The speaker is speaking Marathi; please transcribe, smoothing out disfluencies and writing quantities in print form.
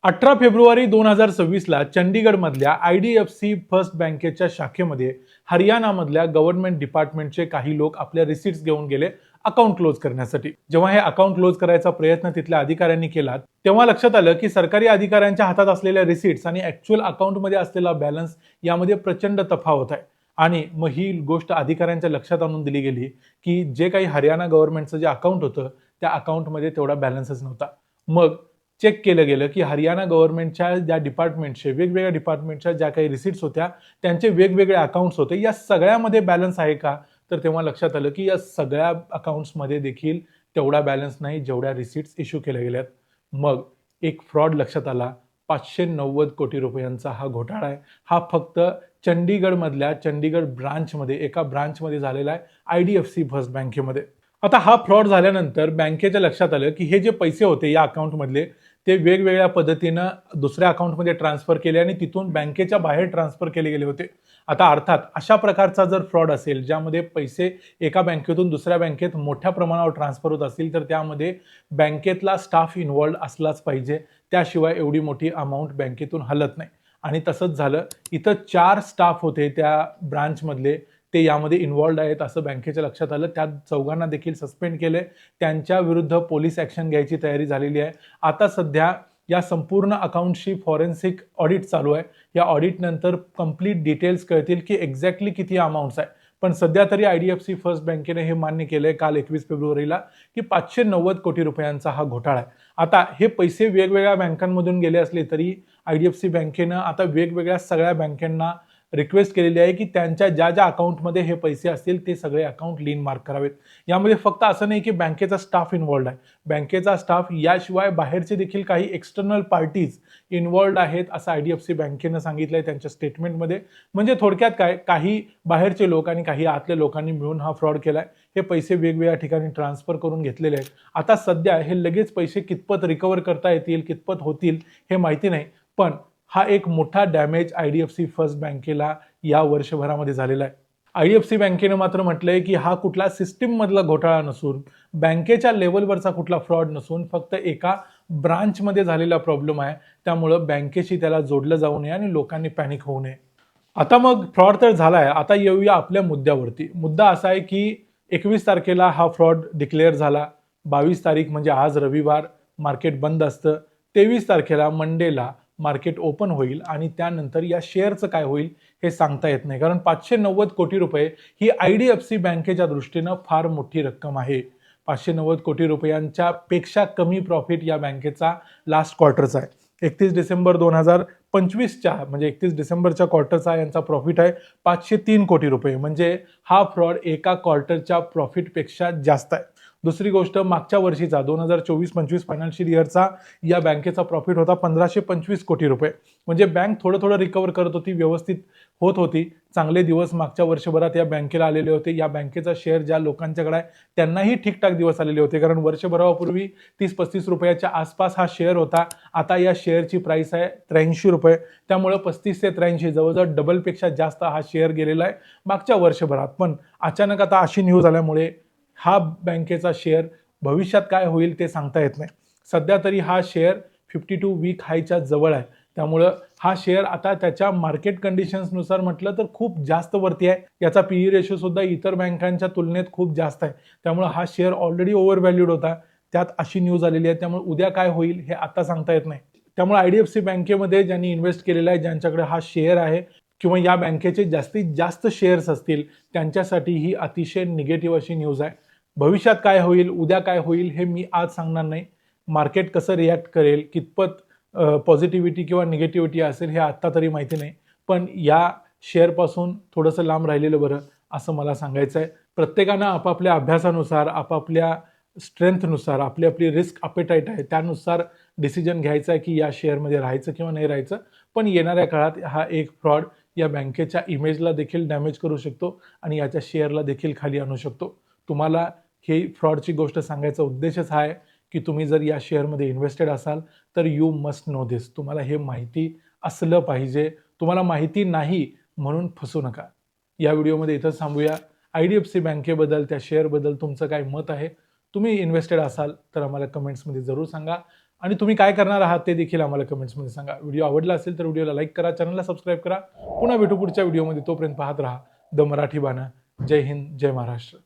18 फेब्रुवारी 2026ला चंदीगडमधल्या IDFC फर्स्ट बँकेच्या शाखेमध्ये हरियाणामधल्या गव्हर्नमेंट डिपार्टमेंटचे काही लोक आपल्या रिसिट्स घेऊन गेले अकाउंट क्लोज करण्यासाठी. जेव्हा हे अकाउंट क्लोज करायचा प्रयत्न तिथल्या अधिकाऱ्यांनी केला, तेव्हा लक्षात आलं की सरकारी अधिकाऱ्यांच्या हातात असलेल्या रिसिट्स आणि ऍक्च्युअल अकाउंटमध्ये असलेला बॅलन्स यामध्ये प्रचंड तफावत आहे. आणि मग ही गोष्ट अधिकाऱ्यांच्या लक्षात आणून दिली गेली की जे काही हरियाणा गव्हर्नमेंटचं जे अकाउंट होतं त्या अकाउंटमध्ये तेवढा बॅलन्सच नव्हता. मग चेक केलं गेलं की हरियाणा गव्हर्नमेंटच्या ज्या डिपार्टमेंटचे वेगवेगळ्या डिपार्टमेंटच्या ज्या काही रिसिट्स होत्या त्यांचे वेगवेगळे अकाउंट्स होते, या सगळ्यामध्ये बॅलन्स आहे का? तर तेव्हा लक्षात आलं की या सगळ्या अकाउंट्समध्ये देखील तेवढा बॅलन्स नाही जेवढ्या रिसिट्स इश्यू केल्या गेल्यात. मग एक फ्रॉड लक्षात आला. 590 कोटी रुपयांचा हा घोटाळा आहे. हा फक्त चंदीगडमधल्या चंदीगड ब्रांचमध्ये एका ब्रांचमध्ये झालेला आहे, IDFC फर्स्ट बँकेमध्ये. आता हा फ्रॉड झाल्यानंतर बँकेच्या लक्षात आलं की हे जे पैसे होते या अकाउंटमधले ते वेगवेगळ्या पद्धतीनं दुसऱ्या अकाउंटमध्ये ट्रान्सफर केले आणि तिथून बँकेच्या बाहेर ट्रान्सफर केले गेले होते. आता अर्थात अशा प्रकारचा जर फ्रॉड असेल ज्यामध्ये पैसे एका बँकेतून दुसऱ्या बँकेत मोठ्या प्रमाणावर ट्रान्सफर होत असतील तर त्यामध्ये बँकेतला स्टाफ इन्व्हॉल्ड असलाच पाहिजे, त्याशिवाय एवढी मोठी अमाऊंट बँकेतून हलत नाही. आणि तसंच झालं. इथं 4 स्टाफ होते त्या ब्रांचमधले, ते यामध्ये इन्व्हॉल्ड आहेत असं बँकेच्या लक्षात आलं. त्या चौघांना देखील सस्पेंड केले. त्यांच्या विरुद्ध पोलीस ॲक्शन घ्यायची तयारी झालेली आहे. आता सध्या या संपूर्ण अकाउंटची फॉरेन्सिक ऑडिट चालू आहे. या ऑडिट नंतर कंप्लीट डिटेल्स कळतील की एक्झॅक्टली किती अमाऊंट्स आहे. पण सध्या तरी IDFC फर्स्ट बँकेने हे मान्य केलंय काल 21 फेब्रुवारीला की 590 कोटी रुपयांचा हा घोटाळा आहे. आता हे पैसे वेगवेगळ्या बँकांमधून गेले असले तरी IDFC बँकेनं आता वेगवेगळ्या सगळ्या बँकांना रिक्वेस्ट केलेली आहे की त्यांच्या ज्या ज्या अकाउंटमध्ये हे पैसे असतील ते सगळे अकाउंट लीन मार्क करावेत. यामध्ये फक्त असं नाही की बँकेचा स्टाफ इन्व्हॉल्ड आहे. बँकेचा स्टाफ याशिवाय बाहेरचे देखील काही एक्सटर्नल पार्टीज इन्व्हॉल्ड आहेत असं IDFC बँकेनं सांगितलंय त्यांच्या स्टेटमेंटमध्ये. म्हणजे थोडक्यात काय, काही बाहेरचे लोक आणि काही आतल्या लोकांनी मिळून हा फ्रॉड केलाय. हे पैसे वेगवेगळ्या ठिकाणी ट्रान्सफर करून घेतलेले आहेत. आता सध्या हे लगेच पैसे कितपत रिकव्हर करता येतील, कितपत होतील हे माहिती नाही. पण हा एक मोठा डॅमेज IDFC फर्स्ट बँकेला या वर्षभरामध्ये झालेला आहे. IDFC बँकेनं मात्र म्हटलंय की हा कुठला सिस्टीम मधला घोटाळा नसून, बँकेच्या लेवलवरचा कुठला फ्रॉड नसून, फक्त एका ब्रांचमध्ये झालेला प्रॉब्लेम आहे. त्यामुळं बँकेशी त्याला जोडलं जाऊ नये आणि लोकांनी पॅनिक होऊ नये. आता मग फ्रॉड तर झालाय, आता येऊया आपल्या मुद्द्यावरती. मुद्दा असा आहे की 21 तारखेला हा फ्रॉड डिक्लेअर झाला. 22 तारीख म्हणजे आज रविवार, मार्केट बंद असतं. 23 तारखेला मंडेला मार्केट ओपन होईल आणि त्यानंतर या शेअरचं काय होईल हे सांगता येत नाही. कारण 590 कोटी रुपये ही IDFC बँकेच्या दृष्टीनं फार मोठी रक्कम आहे. 590 कोटी रुपयांच्या पेक्षा कमी प्रॉफिट या बँकेचा लास्ट क्वार्टरचा आहे. 31 डिसेंबर 2025च्या म्हणजे 31 डिसेंबरच्या क्वार्टरचा यांचा प्रॉफिट आहे 503 कोटी रुपये. म्हणजे हा फ्रॉड एका क्वार्टरच्या प्रॉफिटपेक्षा जास्त आहे. दुसरी गोष्ट, मागच्या वर्षीचा 2024-25 फायनान्शियल इयरचा या बँकेचा प्रॉफिट होता 1525 कोटी रुपये. म्हणजे बँक थोडं थोडं रिकवर करत होती, व्यवस्थित होत होती. चांगले दिवस मागच्या वर्षभरात या बँकेला आलेले होते. या बँकेचा शेअर ज्या लोकांच्याकडे आहे त्यांनाही ठीकठाक दिवस आलेले होते. कारण वर्षभरापूर्वी 30-35 रुपयाच्या आसपास हा शेअर होता. आता या शेअरची प्राइस आहे 83 रुपये. त्यामुळे 35 ते 83 जवळजवळ डबलपेक्षा जास्त हा शेअर गेलेला आहे मागच्या वर्षभरात. पण अचानक आता अशी न्यूज आल्यामुळे हा बँकेचा शेअर भविष्यात काय होईल ते सांगता येत नाही. सध्या तरी हा शेअर 52 वीक हायच्या जवळ आहे. त्यामुळं हा शेअर आता त्याच्या मार्केट कंडिशन्सनुसार म्हटलं तर खूप जास्त वरती आहे. याचा PE रेशो सुद्धा इतर बँकांच्या तुलनेत खूप जास्त आहे. त्यामुळे हा शेअर ऑलरेडी ओव्हर व्हॅल्यूड होता. त्यात अशी न्यूज आलेली आहे. त्यामुळे उद्या काय होईल हे आता सांगता येत नाही. त्यामुळे IDFC बँकेमध्ये ज्यांनी इन्व्हेस्ट केलेला आहे, ज्यांच्याकडे हा शेअर आहे किंवा या बँकेचे जास्तीत जास्त शेअर्स असतील त्यांच्यासाठी ही अतिशय निगेटिव्ह अशी न्यूज आहे. भविष्यात काय होईल, उद्या काय होईल हे मी आज सांगणार नाही. मार्केट कसं रिॲक्ट करेल, कितपत पॉझिटिव्हिटी किंवा निगेटिव्हिटी असेल हे आत्ता तरी माहिती नाही. पण या शेअरपासून थोडंसं लांब राहिलेलं बरं असं मला सांगायचं आहे. प्रत्येकानं आपापल्या अभ्यासानुसार, आपापल्या स्ट्रेंथनुसार, आपली आपली रिस्क अपेटाईट आहे त्यानुसार डिसिजन घ्यायचा आहे की या शेअरमध्ये राहायचं किंवा नाही राहायचं. पण येणाऱ्या काळात हा एक फ्रॉड या बँकेच्या इमेजला देखील डॅमेज करू शकतो आणि याच्या शेअरला देखील खाली आणू शकतो. तुम्हाला ही फ्रॉडची गोष्ट सांगायचा उद्देशच हा आहे की तुम्ही जर या शेअरमध्ये इन्व्हेस्टेड असाल तर यू मस्ट नो दिस. तुम्हाला हे माहिती असलं पाहिजे. तुम्हाला माहिती नाही म्हणून फसू नका. या व्हिडिओमध्ये इथंच थांबूया. IDFC बँकेबद्दल, त्या शेअरबद्दल तुमचं काय मत आहे? तुम्ही इन्व्हेस्टेड असाल तर आम्हाला कमेंट्समध्ये जरूर सांगा. आणि तुम्ही काय करणार आहात ते देखील आम्हाला कमेंट्समध्ये सांगा. व्हिडिओ आवडला असेल तर व्हिडिओला लाईक करा, चॅनलला सबस्क्राईब करा. पुन्हा भेटू पुढच्या व्हिडिओमध्ये. तोपर्यंत पाहत राहा द मराठी बाणं. जय हिंद, जय महाराष्ट्र.